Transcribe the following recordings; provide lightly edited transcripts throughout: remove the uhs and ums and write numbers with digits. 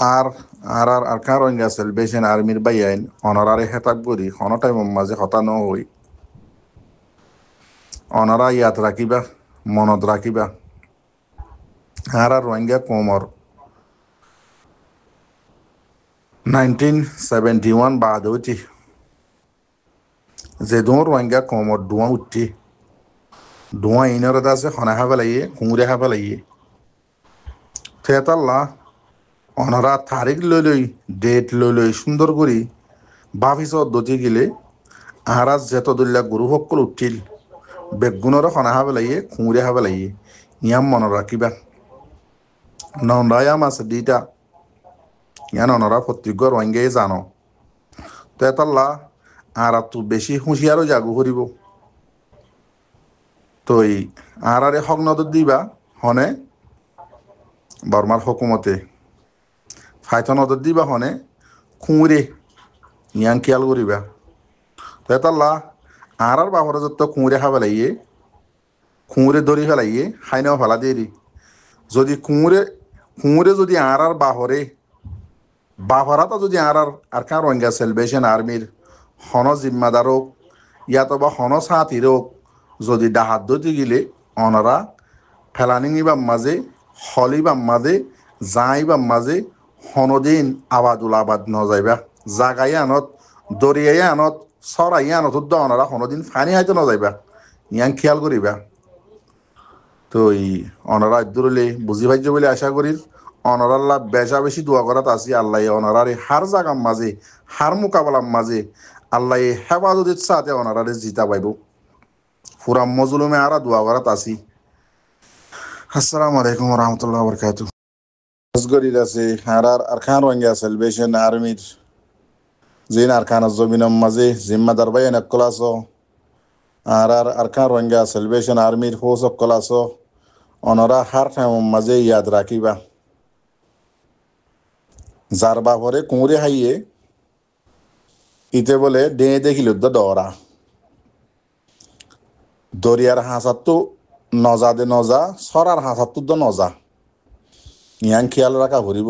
আর Arkan Rohingya celebration আর্মির Baiyin অনারারে হেতাক করি কোনো টাইম মাঝে হতা ন হই অনারা ইয়াদ রাখিবা মনত রাখিবা রোহিঙ্গা কোমর 1971 বাদ হইতি যে দোর রোহিঙ্গা কোমর ধোঁয়া উঠতি ধোঁয়া ইনর আছে হনা হাবা লাগিয়ে কুঁড়ে হাবা লাগিয়ে থেতাল্লা অনারা তারিখ লই ডেট লই সুন্দর করি ভাবিস দতি গেলে আহারাজ যেত দল্লা গুরু সকল উঠিল বেগুণর হনা হাবা লাগিয়ে কুঁড়ে হাবা লাগিয়ে ইয়াম মনত রাখিবা নন্দায়াম আছে দিটা ইয়ান অনরা প্রত্যেক রোহিঙ্গাই জানো তেতাল্লা আর তো বেশি হুঁশিয়ারও জাগু করিব তই আরে হক নজর দিবা হনে বর্মার হকুমতে ফাইথ নজর দিবা হনে খুঁড়ে ইয়াং খেয়াল করিবা তেতাল্লা আর বাহরে যত কুঁড়ে খাবে লাগিয়ে কুঁড়ে ধরি ফেলাইয়ে খাইনাও ফেলা দিয়ে যদি কুঁড়ে যদি আর বাহরে বাহরাটা যদি আর কার রোহিঙ্গা সেলিব্রেশন আর্মির হন জিম্মাদার হোক ইয়াতো বা হন সাথীর হোক যদি ডাহাত দতি গিলে অনারা ফেলানি বাম মাঝে হলি বাম মাঝে যাই বাম মাঝে হনদিন আবাদ ন যাইবা জাগাই আনত দরিয়াই আনত সরাই আনত অনারা হনদিন ফানি হাইতে ন যাইবা ইয়াং খেয়াল করিবা তো অনারা দূরলে বুঝি ভাজ্য বলে আশা করি অনারাল্লাহ বেশা বেশি দোয়া করাত আসি আল্লাহ অনারারে হার জাগাম মাঝে হার মোকাবেলার মাঝে আল্লাহ হেফাজতের সাথে অনারারে জিতা পাইব পুরা মজলুমে আরা দোয়া করাত আসি আসসালামু আলাইকুম রহমতুল্লাহ বরকাতু গরিল আছে আরকান রোহিঙ্গা সেলিব্রেশন আর্মির জিন আরকান জমিনম মাঝে জিম্মাদার ভাই নকল আছো আরকান রোহিঙ্গা সেলিব্রেশন আর্মির ফৌজ অকল আছো অনরা হার টাইম মাঝে ইয়াদ রাখিবা যার বাপরে কুঁড়ে হাইয়ে ইতে বলে ডে দেখিল ডরা দরিয়ার হাঁসাতো নজা দে নজা সরার হাঁসাতো নজা ইয়াং খেয়াল রাখা ভরিব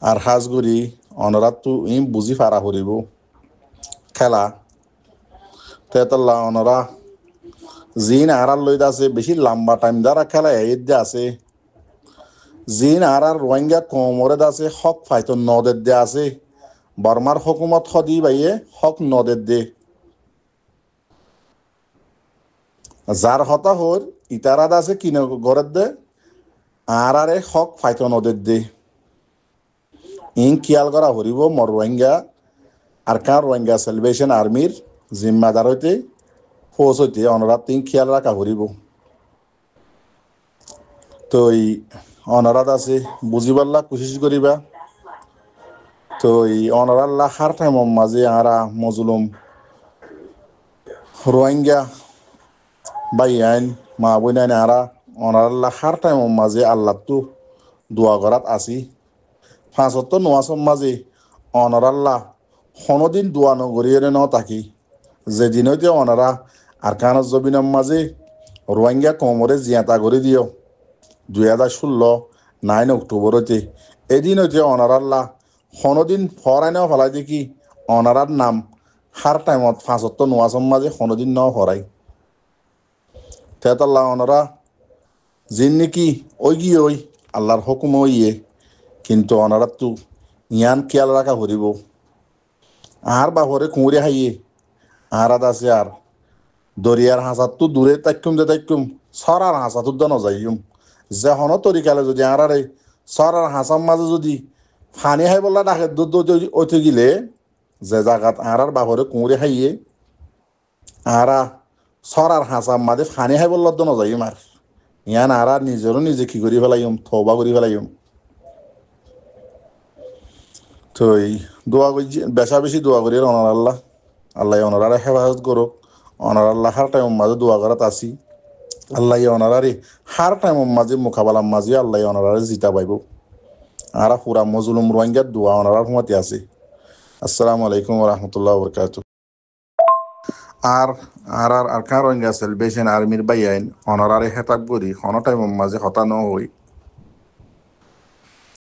আর হাঁসগুড়ি অনরাতো বুঝি ফারা ভরিব খেলা তেতল্লা অনরা জিন আরার লইতে আছে বেশি লম্বা টাইম দ্বারা খেলা এদ আছে জিন আর রোহিঙ্গা কোমরে আছে হক ফাইতো নদের দে আছে বর্মার হকুমত সদি বাইয়ে হক নদের দে যার হতা হর ইতারাদ আছে কিন ঘরের দে আরে হক ফাইতো নদের দে ইন খেয়াল করা হরিব মর রোহিঙ্গা আরকান রোহিঙ্গা সেলিব্রেশন আর্মির জিম্মাদার হইতে ফৌজ হইতে অনরাত তিন খেয়াল রাখা হরিব তো অনারাত আছে বুঝিবাল্লা কোশিশ করিবা তো অনারাল্লাহ হার টাইম মাঝে আরা মজলুম রোহিঙ্গা বাই আইন মা বইনাইন আরা অনারাল্লাহ হার টাইম মাঝে আল্লাহ তো দোয়া করাত আসি 75 নোয়াসম মাঝে অনারাল্লাহ হনদিন দোয়া নগরিয়ে ন থাকি যেদিন হইতে অনারা আরকান জবিনম মাঝে রোহিঙ্গা কোমরে জিয়াতা করে দিও 2016 9 অক্টোবর হইতে এদিন হইতে অনারাল্লাহ হনদিন ফরাই ফেলাই দেখি অনারার নাম হার টাইমত 75 নোয়াসম মাঝে হনদিন ফরাই তেতাল্লাহ অনারা জিন নাকি ওই আল্লাহর হুকুম ইয়ে কিন্তু অনারাত তো ইয়ান খেয়াল রাখা ভরিব আর বাপরে কুঁড়ে হাইয়ে আরাদ আছে আর দরিয়ার হাঁসাত তো দূরে তাইকুম সরার হাঁসাত নজাইম যে হন তরিকালে যদি আরারে সরার হাঁসার মাঝে যদি ফানি হাই বললা ডাকে ওইতে গিলে যে জায়গাত আরার বাপরে কুঁড়ে হাইয়ে আরা সরার হাঁসার মাঝে ফানি হাই বললা নজাইম আর ইয়ান আরা নিজেরও নিজে কি করি ফেলাইম থবা করি ফেলাইম তো দোয়া করি বেশা বেশি দোয়া করি অনার আল্লাহ অনারা হেফাজত করুক অনার হার টাইম মাঝে দোয়া করাত আসি আল্লাহ অনারারে হার টাইম মাঝে মোকাবেলার মাঝে আল্লাহ অনারারে জিতা পাইব আরা পুরা মজলুম রোহিঙ্গার দোয়া অনারার হুমাতে আছে আসসালামু আলাইকুম রহমতুল্লাহ বরকাতু আরকান রোহিঙ্গা সেলিব্রেশন আর্মির বাইয়াইন অনারারে হেতাক করি কোনো টাইম মাঝে হতা ন হই